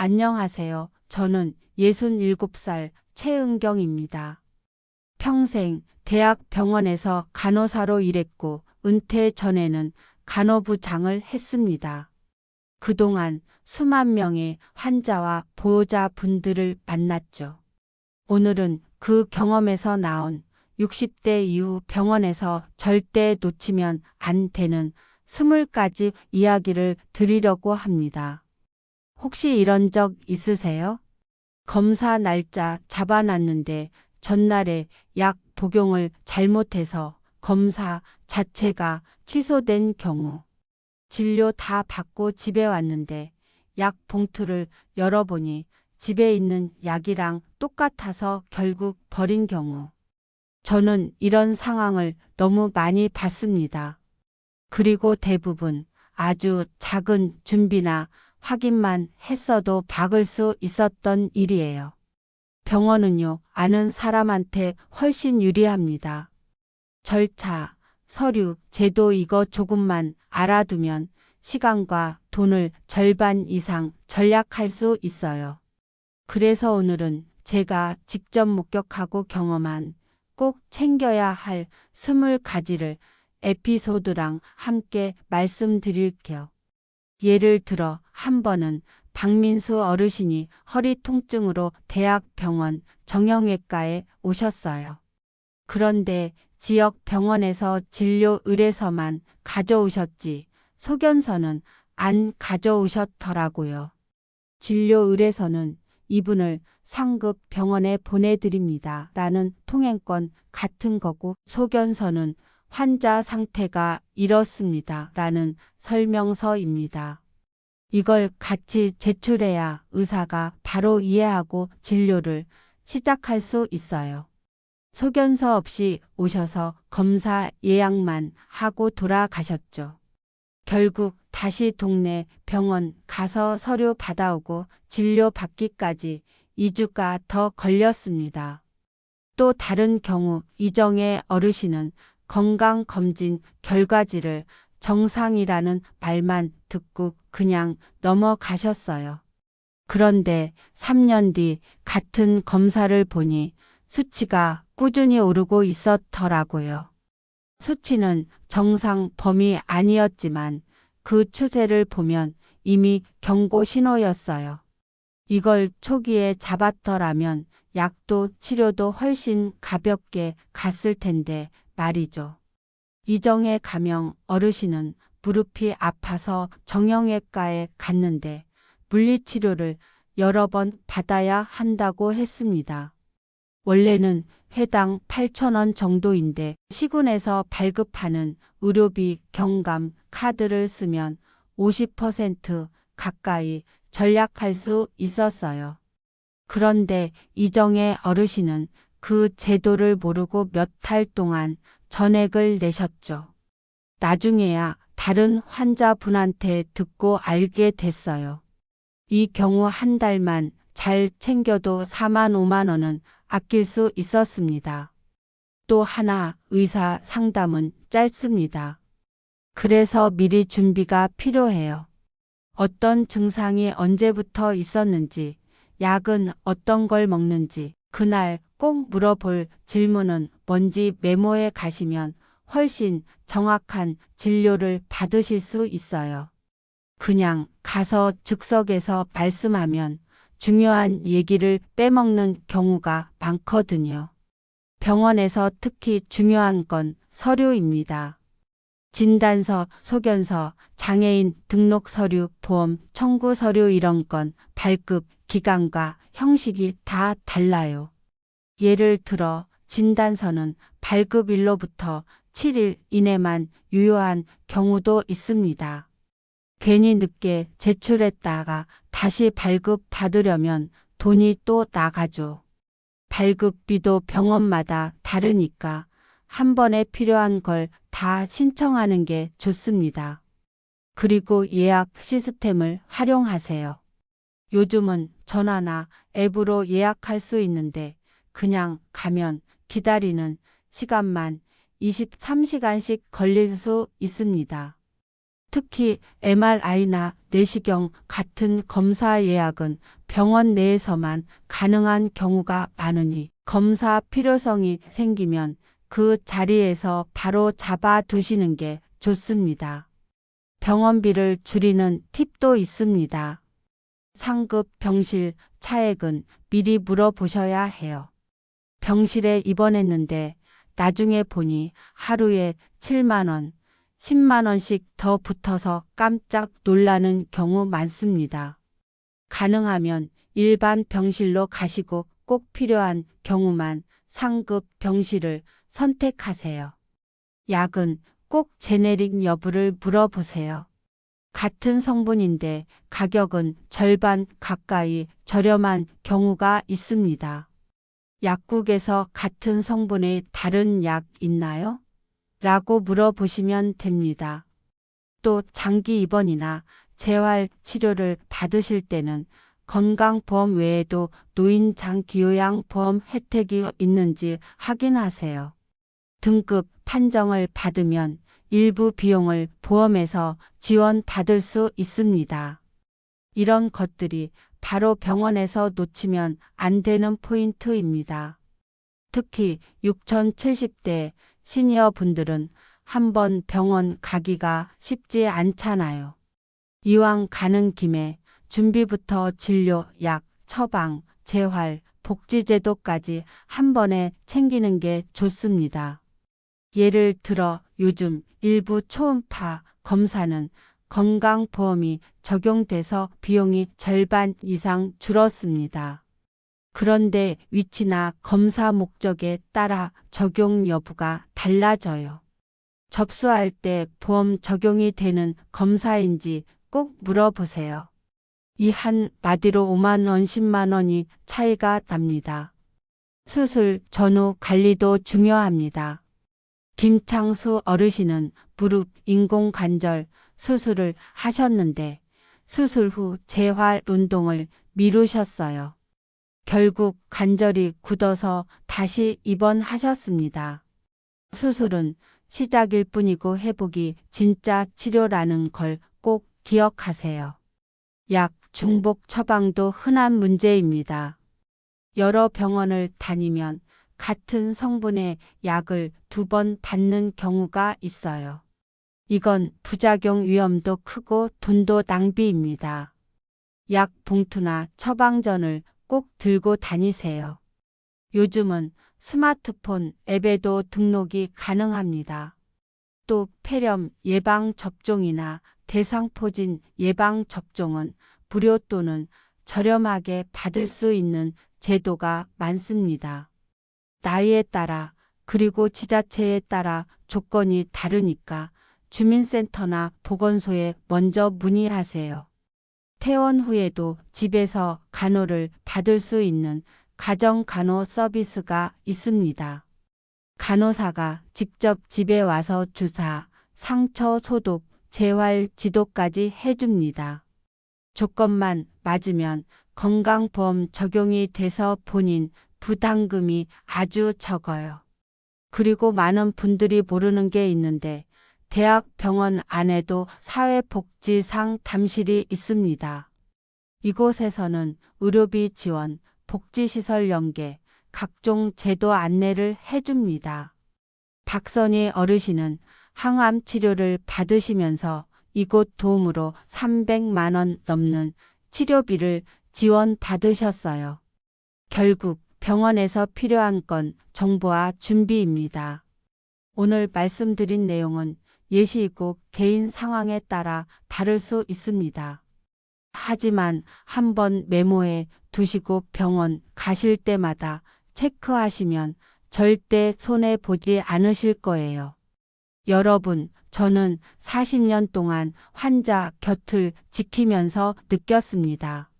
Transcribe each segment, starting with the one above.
안녕하세요. 저는 67살 최은경입니다. 평생 대학병원에서 간호사로 일했고 은퇴 전에는 간호부장을 했습니다. 그동안 수만 명의 환자와 보호자분들을 만났죠. 오늘은 그 경험에서 나온 60대 이후 병원에서 절대 놓치면 안 되는 20가지 이야기를 드리려고 합니다. 혹시 이런 적 있으세요? 검사 날짜 잡아놨는데 전날에 약 복용을 잘못해서 검사 자체가 취소된 경우. 진료 다 받고 집에 왔는데 약 봉투를 열어보니 집에 있는 약이랑 똑같아서 결국 버린 경우. 저는 이런 상황을 너무 많이 봤습니다. 그리고 대부분 아주 작은 준비나 확인만 했어도 박을 수 있었던 일이에요. 병원은요, 아는 사람한테 훨씬 유리합니다. 절차, 서류, 제도 이거 조금만 알아두면 시간과 돈을 절반 이상 절약할 수 있어요. 그래서 오늘은 제가 직접 목격하고 경험한 꼭 챙겨야 할 20가지를 에피소드랑 함께 말씀드릴게요. 예를 들어 한 번은 박민수 어르신이 허리 통증으로 대학병원 정형외과에 오셨어요. 그런데 지역 병원에서 진료 의뢰서만 가져오셨지 소견서는 안 가져오셨더라고요. 진료 의뢰서는 이분을 상급 병원에 보내드립니다. 라는 통행권 같은 거고 소견서는 환자 상태가 이렇습니다. 라는 설명서입니다. 이걸 같이 제출해야 의사가 바로 이해하고 진료를 시작할 수 있어요. 소견서 없이 오셔서 검사 예약만 하고 돌아가셨죠. 결국 다시 동네 병원 가서 서류 받아오고 진료 받기까지 2주가 더 걸렸습니다. 또 다른 경우 이정의 어르신은 건강검진 결과지를 정상이라는 말만 듣고 그냥 넘어가셨어요. 그런데 3년 뒤 같은 검사를 보니 수치가 꾸준히 오르고 있었더라고요. 수치는 정상 범위 아니었지만 그 추세를 보면 이미 경고 신호였어요. 이걸 초기에 잡았더라면 약도 치료도 훨씬 가볍게 갔을 텐데 말이죠. 이정의 가명 어르신은 무릎이 아파서 정형외과에 갔는데 물리치료를 여러 번 받아야 한다고 했습니다. 원래는 회당 8,000원 정도인데 시군에서 발급하는 의료비 경감 카드를 쓰면 50% 가까이 절약할 수 있었어요. 그런데 이정의 어르신은 그 제도를 모르고 몇 달 동안 전액을 내셨죠. 나중에야 다른 환자분한테 듣고 알게 됐어요. 이 경우 한 달만 잘 챙겨도 4만 5만 원은 아낄 수 있었습니다. 또 하나 의사 상담은 짧습니다. 그래서 미리 준비가 필요해요. 어떤 증상이 언제부터 있었는지, 약은 어떤 걸 먹는지, 그날 꼭 물어볼 질문은 뭔지 메모해 가시면 훨씬 정확한 진료를 받으실 수 있어요. 그냥 가서 즉석에서 말씀하면 중요한 얘기를 빼먹는 경우가 많거든요. 병원에서 특히 중요한 건 서류입니다. 진단서, 소견서, 장애인 등록 서류, 보험 청구 서류 이런 건 발급 기간과 형식이 다 달라요. 예를 들어 진단서는 발급일로부터 7일 이내만 유효한 경우도 있습니다. 괜히 늦게 제출했다가 다시 발급받으려면 돈이 또 나가죠. 발급비도 병원마다 다르니까 한 번에 필요한 걸 다 신청하는 게 좋습니다. 그리고 예약 시스템을 활용하세요. 요즘은 전화나 앱으로 예약할 수 있는데 그냥 가면 기다리는 시간만 23시간씩 걸릴 수 있습니다. 특히 MRI나 내시경 같은 검사 예약은 병원 내에서만 가능한 경우가 많으니 검사 필요성이 생기면 그 자리에서 바로 잡아두시는 게 좋습니다. 병원비를 줄이는 팁도 있습니다. 상급 병실 차액은 미리 물어보셔야 해요. 병실에 입원했는데 나중에 보니 하루에 7만 원, 10만 원씩 더 붙어서 깜짝 놀라는 경우 많습니다. 가능하면 일반 병실로 가시고 꼭 필요한 경우만 상급 병실을 선택하세요. 약은 꼭 제네릭 여부를 물어보세요. 같은 성분인데 가격은 절반 가까이 저렴한 경우가 있습니다. 약국에서 같은 성분의 다른 약 있나요? 라고 물어보시면 됩니다. 또 장기 입원이나 재활 치료를 받으실 때는 건강보험 외에도 노인 장기요양보험 혜택이 있는지 확인하세요. 등급 판정을 받으면 일부 비용을 보험에서 지원받을 수 있습니다. 이런 것들이 바로 병원에서 놓치면 안 되는 포인트입니다. 특히 6070대 시니어 분들은 한번 병원 가기가 쉽지 않잖아요. 이왕 가는 김에 준비부터 진료, 약, 처방, 재활, 복지제도까지 한 번에 챙기는 게 좋습니다. 예를 들어 요즘 일부 초음파 검사는 건강보험이 적용돼서 비용이 절반 이상 줄었습니다. 그런데 위치나 검사 목적에 따라 적용 여부가 달라져요. 접수할 때 보험 적용이 되는 검사인지 꼭 물어보세요. 이 한마디로 5만 원, 10만 원이 차이가 납니다. 수술 전후 관리도 중요합니다. 김창수 어르신은 무릎 인공관절 수술을 하셨는데 수술 후 재활 운동을 미루셨어요. 결국 관절이 굳어서 다시 입원하셨습니다. 수술은 시작일 뿐이고 회복이 진짜 치료라는 걸 꼭 기억하세요. 약 중복 처방도 흔한 문제입니다. 여러 병원을 다니면 같은 성분의 약을 2번 받는 경우가 있어요. 이건 부작용 위험도 크고 돈도 낭비입니다. 약 봉투나 처방전을 꼭 들고 다니세요. 요즘은 스마트폰 앱에도 등록이 가능합니다. 또 폐렴 예방접종이나 대상포진 예방접종은 무료 또는 저렴하게 받을 수 있는 제도가 많습니다. 나이에 따라 그리고 지자체에 따라 조건이 다르니까 주민센터나 보건소에 먼저 문의하세요. 퇴원 후에도 집에서 간호를 받을 수 있는 가정간호 서비스가 있습니다. 간호사가 직접 집에 와서 주사, 상처 소독, 재활 지도까지 해줍니다. 조건만 맞으면 건강보험 적용이 돼서 본인 부담금이 아주 적어요. 그리고 많은 분들이 모르는 게 있는데 대학병원 안에도 사회복지상담실이 있습니다. 이곳에서는 의료비 지원, 복지시설 연계, 각종 제도 안내를 해줍니다. 박선희 어르신은 항암 치료를 받으시면서 이곳 도움으로 300만 원 넘는 치료비를 지원받으셨어요. 결국 병원에서 필요한 건 정보와 준비입니다. 오늘 말씀드린 내용은 예시이고 개인 상황에 따라 다를 수 있습니다. 하지만 한번 메모해 두시고 병원 가실 때마다 체크하시면 절대 손해보지 않으실 거예요. 여러분, 저는 40년 동안 환자 곁을 지키면서 느꼈습니다.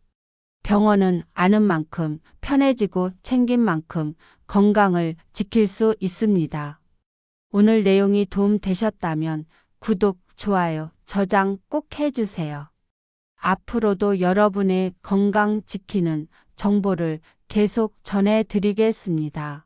병원은 아는 만큼 편해지고 챙긴 만큼 건강을 지킬 수 있습니다. 오늘 내용이 도움되셨다면 구독, 좋아요, 저장 꼭 해주세요. 앞으로도 여러분의 건강 지키는 정보를 계속 전해드리겠습니다.